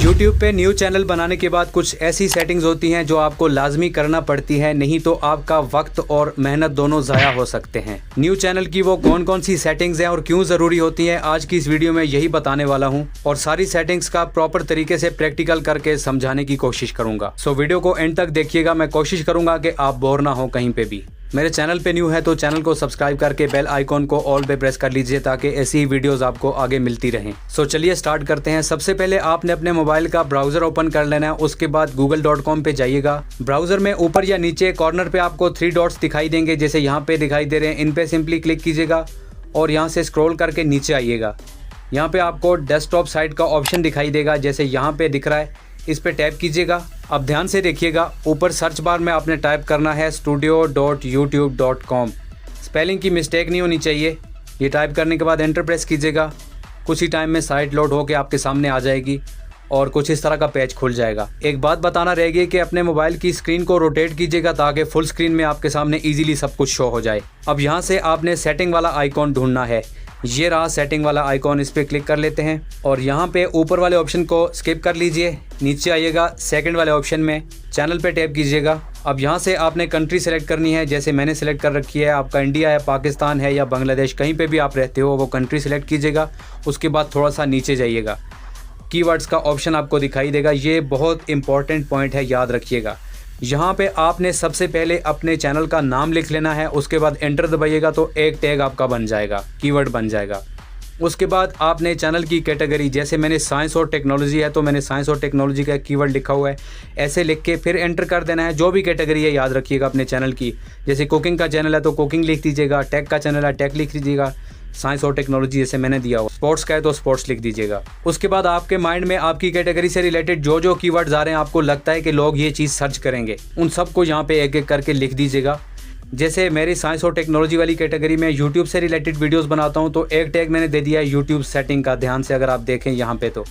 YouTube पे new channel बनाने के बाद कुछ ऐसी सेटिंग्स होती हैं जो आपको लाजमी करना पड़ती है, नहीं तो आपका वक्त और मेहनत दोनों ज़ाया हो सकते हैं। न्यू चैनल की वो कौन कौन सी सेटिंग्स हैं और क्यों ज़रूरी होती हैं, आज की इस वीडियो में यही बताने वाला हूं और सारी सेटिंग्स का प्रॉपर तरीके से प्रैक्टिकल करके समझाने की कोशिश करूँगा। सो वीडियो को एंड तक देखिएगा, मैं कोशिश करूँगा कि आप बोर ना हो कहीं पर भी। मेरे चैनल पे न्यू है तो चैनल को सब्सक्राइब करके बेल आइकॉन को ऑल पे प्रेस कर लीजिए ताकि ऐसी ही वीडियोस आपको आगे मिलती रहें। सो चलिए स्टार्ट करते हैं। सबसे पहले आपने अपने मोबाइल का ब्राउज़र ओपन कर लेना है, उसके बाद google.com पे जाइएगा। ब्राउज़र में ऊपर या नीचे कॉर्नर पे आपको 3 डॉट्स दिखाई देंगे, जैसे यहाँ पे दिखाई दे रहे हैं। इन पे सिंपली क्लिक कीजिएगा और यहाँ से स्क्रॉल करके नीचे आइएगा। यहाँ पे आपको डेस्कटॉप साइट का ऑप्शन दिखाई देगा, जैसे यहाँ पे दिख रहा है, इस पे टैप कीजिएगा। अब ध्यान से देखिएगा, ऊपर सर्च बार में आपने टाइप करना है studio.youtube.com। स्पेलिंग की मिस्टेक नहीं होनी चाहिए। ये टाइप करने के बाद एंटर प्रेस कीजिएगा। कुछ ही टाइम में साइट लोड होकर आपके सामने आ जाएगी और कुछ इस तरह का पेज खुल जाएगा। एक बात बताना रह गई कि अपने मोबाइल की स्क्रीन को रोटेट कीजिएगा ताकि फुल स्क्रीन में आपके सामने इजीली सब कुछ शो हो जाए। अब यहाँ से आपने सेटिंग वाला आइकॉन ढूंढना है। ये रहा सेटिंग वाला आइकॉन, इस पर क्लिक कर लेते हैं और यहाँ पे ऊपर वाले ऑप्शन को स्किप कर लीजिए। नीचे आइएगा, सेकंड वाले ऑप्शन में चैनल पे टैप कीजिएगा। अब यहाँ से आपने कंट्री सेलेक्ट करनी है, जैसे मैंने सेलेक्ट कर रखी है। आपका इंडिया है, पाकिस्तान है या बांग्लादेश, कहीं पे भी आप रहते हो वो कंट्री सेलेक्ट कीजिएगा। उसके बाद थोड़ा सा नीचे जाइएगा, कीवर्ड्स का ऑप्शन आपको दिखाई देगा। ये बहुत इंपॉर्टेंट पॉइंट है, याद रखिएगा। यहाँ पे आपने सबसे पहले अपने चैनल का नाम लिख लेना है, उसके बाद एंटर दबाइएगा तो एक टैग आपका बन जाएगा, कीवर्ड बन जाएगा। उसके बाद आपने चैनल की कैटेगरी, जैसे मैंने साइंस और टेक्नोलॉजी है तो मैंने साइंस और टेक्नोलॉजी का कीवर्ड लिखा हुआ है, ऐसे लिख के फिर एंटर कर देना है। जो भी कैटेगरी है याद रखिएगा अपने चैनल की, जैसे कुकिंग का चैनल है तो कुकिंग लिख दीजिएगा, टेक का चैनल है टेक लिख दीजिएगा, साइंस और टेक्नोलॉजी जैसे मैंने दिया हो, स्पोर्ट्स का है तो स्पोर्ट्स लिख दीजिएगा। उसके बाद आपके माइंड में आपकी कैटेगरी से रिलेटेड जो जो कीवर्ड्स आ रहे हैं, आपको लगता है कि लोग ये चीज़ सर्च करेंगे, उन सबको यहाँ पे एक एक करके लिख दीजिएगा। जैसे मेरी साइंस और टेक्नोलॉजी वाली कैटेगरी में यूट्यूब से रिलेटेड वीडियोस बनाता हूँ तो एक टैग मैंने दे दिया है यूट्यूब सेटिंग का, ध्यान से अगर आप देखें यहाँ पे तो।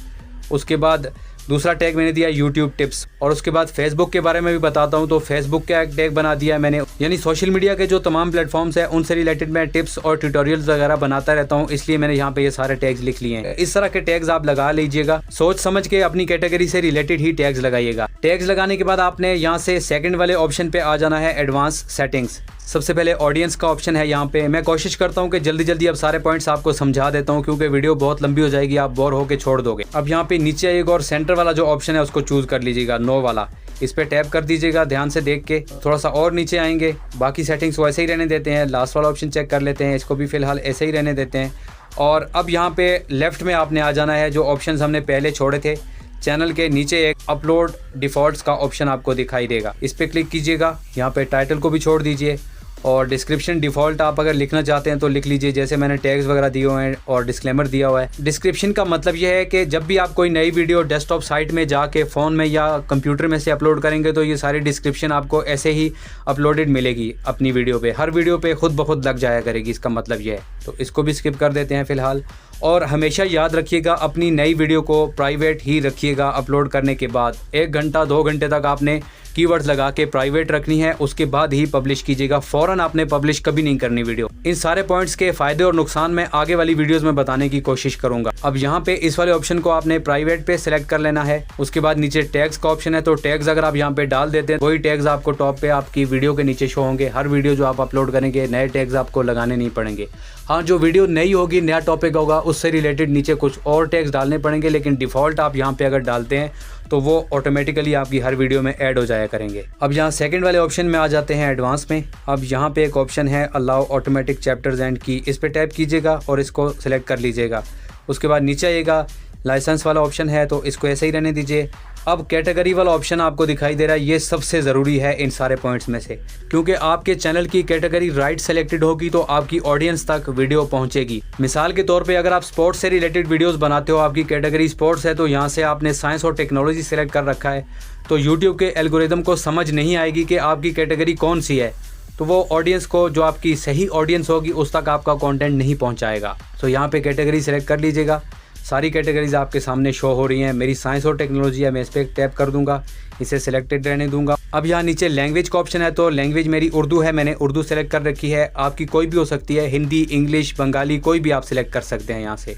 उसके बाद दूसरा टैग मैंने दिया यूट्यूब टिप्स और उसके बाद फेसबुक के बारे में भी बताता हूँ तो फेसबुक का एक टैग बना दिया है मैंने। यानी सोशल मीडिया के जो तमाम प्लेटफॉर्म्स हैं उनसे रिलेटेड मैं टिप्स और ट्यूटोरियल्स वगैरह बनाता रहता हूँ, इसलिए मैंने यहाँ पे ये सारे टैग्स लिख लिए हैं। इस तरह के टैग्स आप लगा लीजिएगा, सोच समझ के अपनी कैटेगरी से रिलेटेड ही टैग्स लगाइएगा। टैग्स लगाने के बाद आपने यहाँ से सेकंड वाले ऑप्शन पे आ जाना है, एडवांस सेटिंग्स। सबसे पहले ऑडियंस का ऑप्शन है यहाँ पे। मैं कोशिश करता हूँ कि जल्दी जल्दी अब सारे पॉइंट्स आपको समझा देता हूँ क्योंकि वीडियो बहुत लंबी हो जाएगी, आप बोर होकर छोड़ दोगे। अब यहाँ पे नीचे आइएगा और सेंटर वाला जो ऑप्शन है उसको चूज कर लीजिएगा, नो वाला, इस पे टैप कर दीजिएगा। ध्यान से देख के थोड़ा सा और नीचे आएंगे, बाकी सेटिंग्स वैसे ही रहने देते हैं। लास्ट वाला ऑप्शन चेक कर लेते हैं, इसको भी फिलहाल ऐसे ही रहने देते हैं। और अब यहाँ पे लेफ्ट में आपने आ जाना है, जो ऑप्शन हमने पहले छोड़े थे चैनल के नीचे एक अपलोड डिफॉल्ट्स का ऑप्शन आपको दिखाई देगा, इस पे क्लिक कीजिएगा। यहाँ पे टाइटल को भी छोड़ दीजिए और डिस्क्रिप्शन डिफ़ॉल्ट आप अगर लिखना चाहते हैं तो लिख लीजिए, जैसे मैंने टैग्स वगैरह दिए हुए हैं और डिस्क्लेमर दिया हुआ है। डिस्क्रिप्शन का मतलब यह है कि जब भी आप कोई नई वीडियो डेस्कटॉप साइट में जाके फ़ोन में या कंप्यूटर में से अपलोड करेंगे तो ये सारी डिस्क्रिप्शन आपको ऐसे ही अपलोडेड मिलेगी अपनी वीडियो पे, हर वीडियो पे खुद ब खुद लग जाया करेगी, इसका मतलब यह है। तो इसको भी स्किप कर देते हैं फ़िलहाल। और हमेशा याद रखिएगा अपनी नई वीडियो को प्राइवेट ही रखिएगा। अपलोड करने के बाद 1 घंटा 2 घंटे तक आपने कीवर्ड्स लगा के प्राइवेट रखनी है, उसके बाद ही पब्लिश कीजिएगा। फ़ौरन आपने पब्लिश कभी नहीं करनी वीडियो। इन सारे पॉइंट्स के फ़ायदे और नुकसान मैं आगे वाली वीडियोस में बताने की कोशिश करूंगा। अब यहाँ पे इस वाले ऑप्शन को आपने प्राइवेट पे सेलेक्ट कर लेना है। उसके बाद नीचे टैग्स का ऑप्शन है तो टैग्स अगर आप यहाँ पे डाल देते हैं वही टैग्स आपको टॉप पे आपकी वीडियो के नीचे शो होंगे। हर वीडियो जो आप अपलोड करेंगे नए टैग्स आपको लगाने नहीं पड़ेंगे। हाँ, जो वीडियो नई होगी, नया टॉपिक होगा, उससे रिलेटेड नीचे कुछ और टैग्स डालने पड़ेंगे, लेकिन डिफ़ॉल्ट आप यहाँ पे अगर डालते हैं तो वो ऑटोमेटिकली आपकी हर वीडियो में ऐड हो जाया करेंगे। अब यहाँ सेकंड वाले ऑप्शन में आ जाते हैं, एडवांस में। अब यहाँ पे एक ऑप्शन है अलाउ ऑटोमेटिक चैप्टर्स एंड की, इस पे टैप कीजिएगा और इसको सेलेक्ट कर लीजिएगा। उसके बाद नीचे आइएगा, लाइसेंस वाला ऑप्शन है तो इसको ऐसे ही रहने दीजिए। अब कैटेगरी वाला ऑप्शन आपको दिखाई दे रहा है, ये सबसे ज़रूरी है इन सारे पॉइंट्स में से, क्योंकि आपके चैनल की कैटेगरी राइट सेलेक्टेड होगी तो आपकी ऑडियंस तक वीडियो पहुंचेगी। मिसाल के तौर पे अगर आप स्पोर्ट्स से रिलेटेड वीडियोस बनाते हो, आपकी कैटेगरी स्पोर्ट्स है तो यहाँ से आपने साइंस और टेक्नोलॉजी सेलेक्ट कर रखा है, तो यूट्यूब के एल्गोरिदम को समझ नहीं आएगी कि आपकी कैटेगरी कौन सी है, तो वो ऑडियंस को, जो आपकी सही ऑडियंस होगी, उस तक आपका कंटेंट नहीं पहुंचाएगा। तो यहाँ पे कैटेगरी सेलेक्ट कर लीजिएगा। सारी कैटेगरीज आपके सामने शो हो रही हैं। मेरी साइंस और टेक्नोलॉजी है, मैं इस पर टैप कर दूंगा, इसे सिलेक्टेड रहने दूंगा। अब यहाँ नीचे लैंग्वेज का ऑप्शन है तो लैंग्वेज मेरी उर्दू है, मैंने उर्दू सेलेक्ट कर रखी है। आपकी कोई भी हो सकती है, हिंदी, इंग्लिश, बंगाली, कोई भी आप सिलेक्ट कर सकते हैं यहाँ से।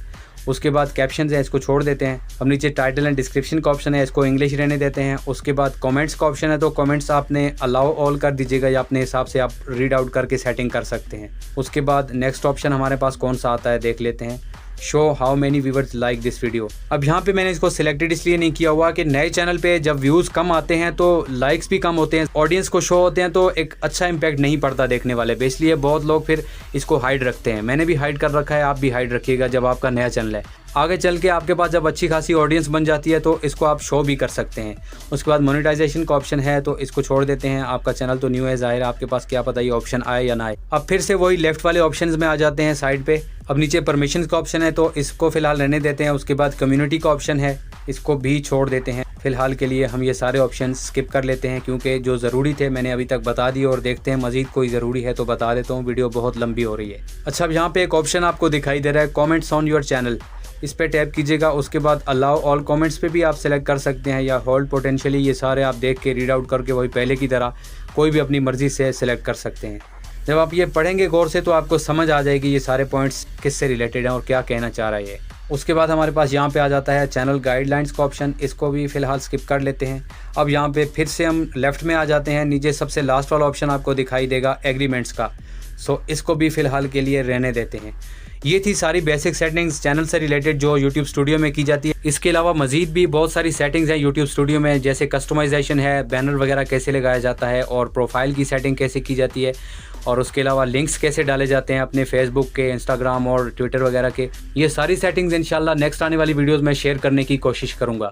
उसके बाद कैप्शन है, इसको छोड़ देते हैं। अब नीचे टाइटल एंड डिस्क्रिप्शन का ऑप्शन है, इसको इंग्लिश रहने देते हैं। उसके बाद कमेंट्स का ऑप्शन है, तो कमेंट्स आपने अलाउ ऑल कर दीजिएगा या अपने हिसाब से आप रीड आउट करके सेटिंग कर सकते हैं। उसके बाद नेक्स्ट ऑप्शन हमारे पास कौन सा आता है देख लेते हैं, show how many viewers like this video. अब यहाँ पे मैंने इसको सिलेक्टेड इसलिए नहीं किया हुआ कि नए चैनल पे जब व्यूज़ कम आते हैं तो लाइक्स भी कम होते हैं, ऑडियंस को शो होते हैं, तो एक अच्छा इंपैक्ट नहीं पड़ता देखने वाले पे, इसलिए बहुत लोग फिर इसको हाइड रखते हैं। मैंने भी हाइड कर रखा है, आप भी हाइड रखिएगा जब आपका नया चैनल है। आगे चल के आपके पास जब अच्छी खासी ऑडियंस बन जाती है तो इसको आप शो भी कर सकते हैं। उसके बाद मोनेटाइजेशन का ऑप्शन है, तो इसको छोड़ देते हैं। आपका चैनल तो न्यू है, ज़ाहिर आपके पास क्या पता ये ऑप्शन आए या ना आए। अब फिर से वही लेफ्ट वाले ऑप्शंस में आ जाते हैं साइड पे। अब नीचे परमिशंस का ऑप्शन है, तो इसको फिलहाल रहने देते हैं। उसके बाद कम्युनिटी का ऑप्शन है, इसको भी छोड़ देते हैं। फिलहाल के लिए हम ये सारे ऑप्शन स्किप कर लेते हैं क्योंकि जो ज़रूरी थे मैंने अभी तक बता दिए, और देखते हैं मज़ीद कोई ज़रूरी है तो बता देता हूँ, वीडियो बहुत लंबी हो रही है। अच्छा, अब यहाँ पे एक ऑप्शन आपको दिखाई दे रहा है, कमेंट्स ऑन योर चैनल, इस पे टैप कीजिएगा। उसके बाद अलाउ ऑल कमेंट्स पे भी आप सेलेक्ट कर सकते हैं या होल्ड पोटेंशियली, ये सारे आप देख के रीड आउट करके वही पहले की तरह कोई भी अपनी मर्ज़ी से सिलेक्ट कर सकते हैं। जब आप ये पढ़ेंगे गौर से तो आपको समझ आ जाएगी ये सारे पॉइंट्स किससे रिलेटेड हैं और क्या कहना चाह रहा है ये। उसके बाद हमारे पास यहाँ पे आ जाता है चैनल गाइडलाइंस का ऑप्शन, इसको भी फ़िलहाल स्किप कर लेते हैं। अब यहाँ पे फिर से हम लेफ़्ट में आ जाते हैं, नीचे सबसे लास्ट वाला ऑप्शन आपको दिखाई देगा एग्रीमेंट्स का, सो इसको भी फ़िलहाल के लिए रहने देते हैं। ये थी सारी बेसिक सेटिंग्स चैनल से रिलेटेड जो YouTube स्टूडियो में की जाती है। इसके अलावा मज़ीद भी बहुत सारी सेटिंग्स हैं YouTube स्टूडियो में, जैसे कस्टमाइजेशन है, बैनर वगैरह कैसे लगाया जाता है, और प्रोफाइल की सेटिंग कैसे की जाती है, और उसके अलावा लिंक्स कैसे डाले जाते हैं अपने फेसबुक के, इंस्टाग्राम और ट्विटर वगैरह के। ये सारी सेटिंग्स इंशाल्लाह नेक्स्ट आने वाली वीडियोज़ में शेयर करने की कोशिश करूँगा।